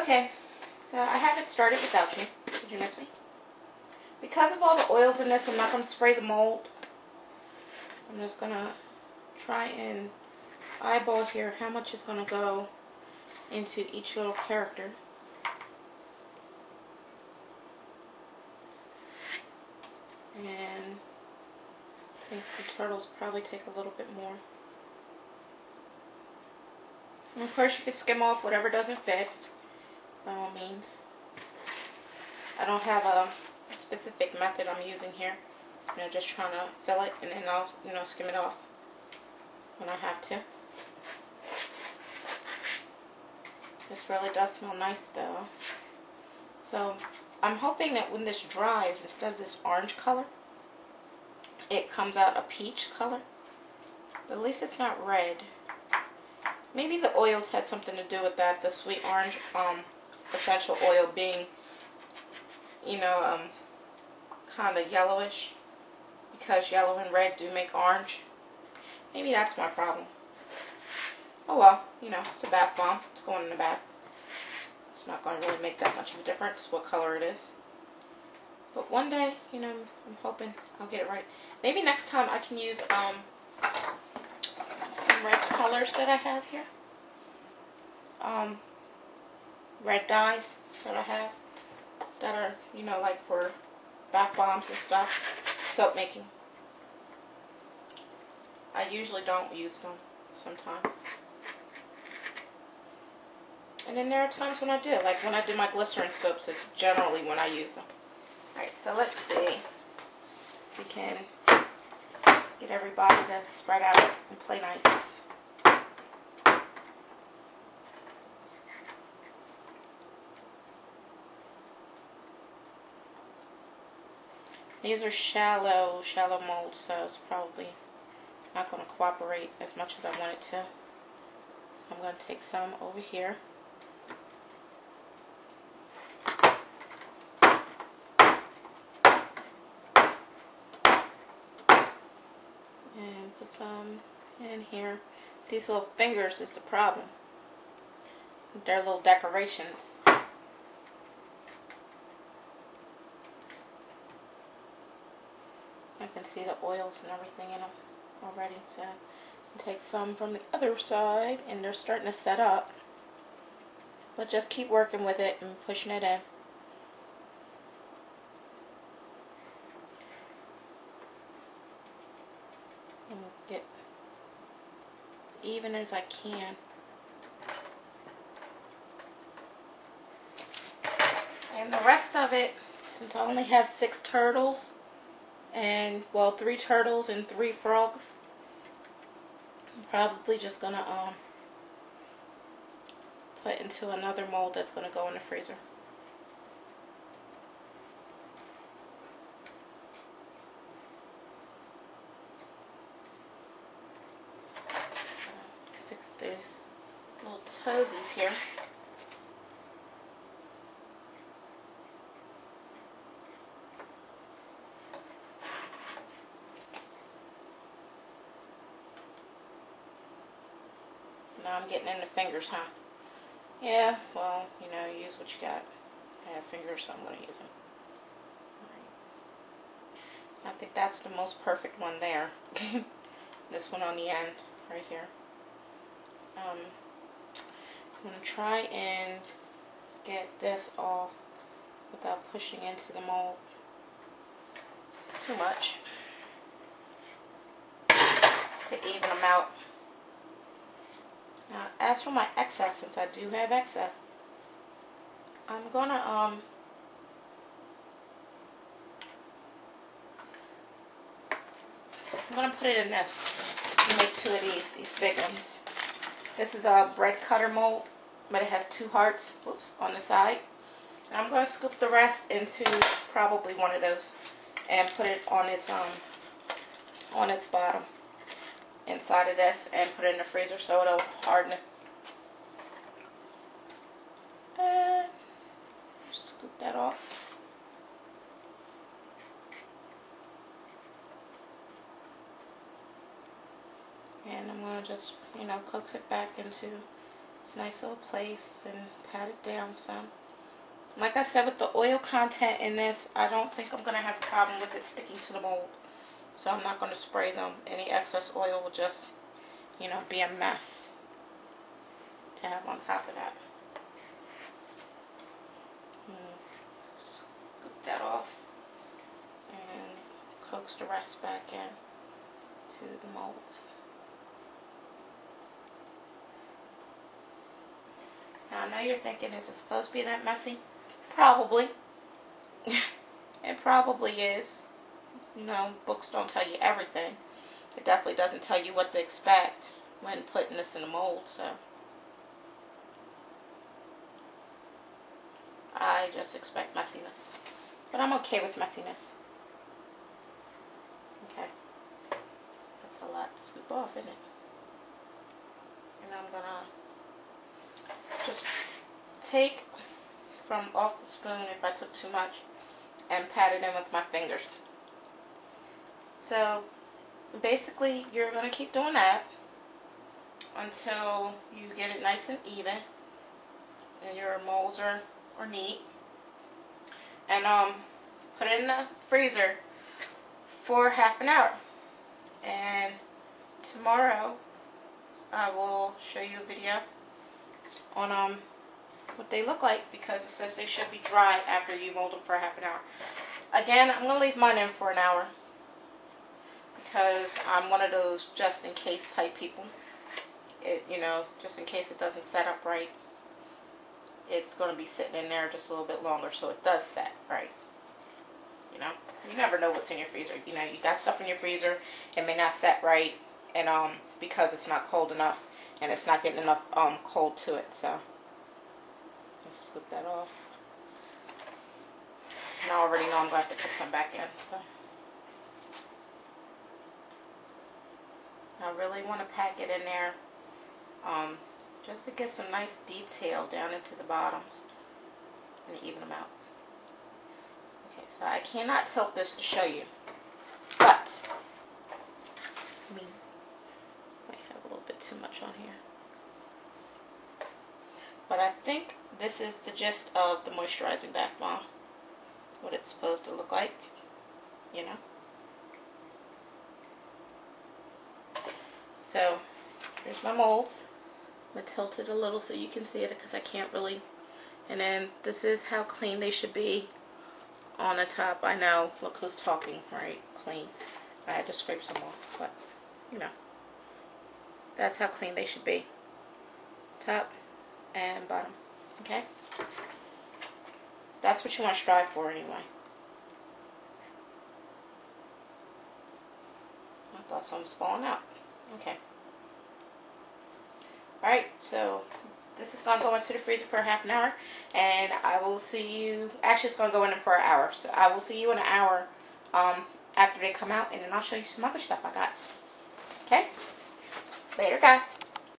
Okay, so I haven't started without you. Did you miss me? Because of all the oils in this, I'm not going to spray the mold. I'm just going to try and eyeball here how much is going to go into each little character. And I think the turtles probably take a little bit more. And of course you can skim off whatever doesn't fit, by all means. I don't have a specific method I'm using here. Just trying to fill it, and then I'll, skim it off when I have to. This really does smell nice though. So I'm hoping that when this dries, instead of this orange color, it comes out a peach color. But at least it's not red. Maybe the oils had something to do with that. The sweet orange essential oil being, kind of yellowish. Because yellow and red do make orange. Maybe that's my problem. Oh well, it's a bath bomb. It's going in the bath. It's not going to really make that much of a difference what color it is. But one day, I'm hoping I'll get it right. Maybe next time I can use some red colors that I have here. Red dyes that I have that are, like for bath bombs and stuff. Soap making. I usually don't use them sometimes. And then there are times when I do. Like when I do my glycerin soaps is generally when I use them. Alright, so let's see if we can get everybody to spread out and play nice. These are shallow molds, so it's probably not going to cooperate as much as I want it to. So I'm going to take some over here. And put some in here. These little fingers is the problem. They're little decorations. I can see the oils and everything in them already. So I'll take some from the other side, and they're starting to set up. But just keep working with it and pushing it in. And get as even as I can. And the rest of it, since I only have 6 turtles, and well, 3 turtles and 3 frogs, I'm probably just gonna put into another mold that's gonna go in the freezer. Fix these little toesies here. Now I'm getting in the fingers, huh? Yeah, well, use what you got. I have fingers, so I'm going to use them. Right. I think that's the most perfect one there. This one on the end, right here. I'm going to try and get this off without pushing into the mold too much to even them out. Now, as for my excess, since I do have excess, I'm gonna put it in this. I'm gonna make 2 of these big ones. This is a bread cutter mold, but it has 2 hearts, on the side. And I'm gonna scoop the rest into probably one of those and put it on its bottom. Inside of this, and put it in the freezer so it'll harden it. And scoop that off. And I'm going to just, coax it back into It's a nice little place and pat it down some. Like I said, with the oil content in this, I don't think I'm going to have a problem with it sticking to the mold. So I'm not going to spray them. Any excess oil will just, you know, be a mess to have on top of that. Scoop that off and coax the rest back in to the molds. Now I know you're thinking, is it supposed to be that messy? Probably. It probably is. You know, books don't tell you everything. It definitely doesn't tell you what to expect when putting this in a mold, so I just expect messiness. But I'm okay with messiness. Okay. That's a lot to scoop off, isn't it? And I'm gonna just take from off the spoon if I took too much and pat it in with my fingers. So basically you're going to keep doing that until you get it nice and even and your molds are neat. And put it in the freezer for half an hour. And tomorrow I will show you a video on what they look like, because it says they should be dry after you mold them for half an hour. Again, I'm going to leave mine in for an hour because I'm one of those just in case type people. You know, just in case it doesn't set up right, it's going to be sitting in there just a little bit longer so it does set right. You know, you never know what's in your freezer. You know, you got stuff in your freezer, it may not set right, and because it's not cold enough and it's not getting enough cold to it. So just scoop that off. And I already know I'm going to have to put some back in. So I really want to pack it in there just to get some nice detail down into the bottoms and even them out. Okay, so I cannot tilt this to show you, but I mean, might have a little bit too much on here. But I think this is the gist of the moisturizing bath bomb. What it's supposed to look like, you know. So, here's my molds. I'm going to tilt it a little so you can see it because I can't really. And then this is how clean they should be on the top. I know, look who's talking, right? Clean. I had to scrape some off, but, you know. That's how clean they should be. Top and bottom. Okay? That's what you want to strive for anyway. I thought something was falling out. Okay. Alright, so this is going to go into the freezer for half an hour. And I will see you... Actually, it's going to go in for an hour. So I will see you in an hour after they come out. And then I'll show you some other stuff I got. Okay? Later, guys.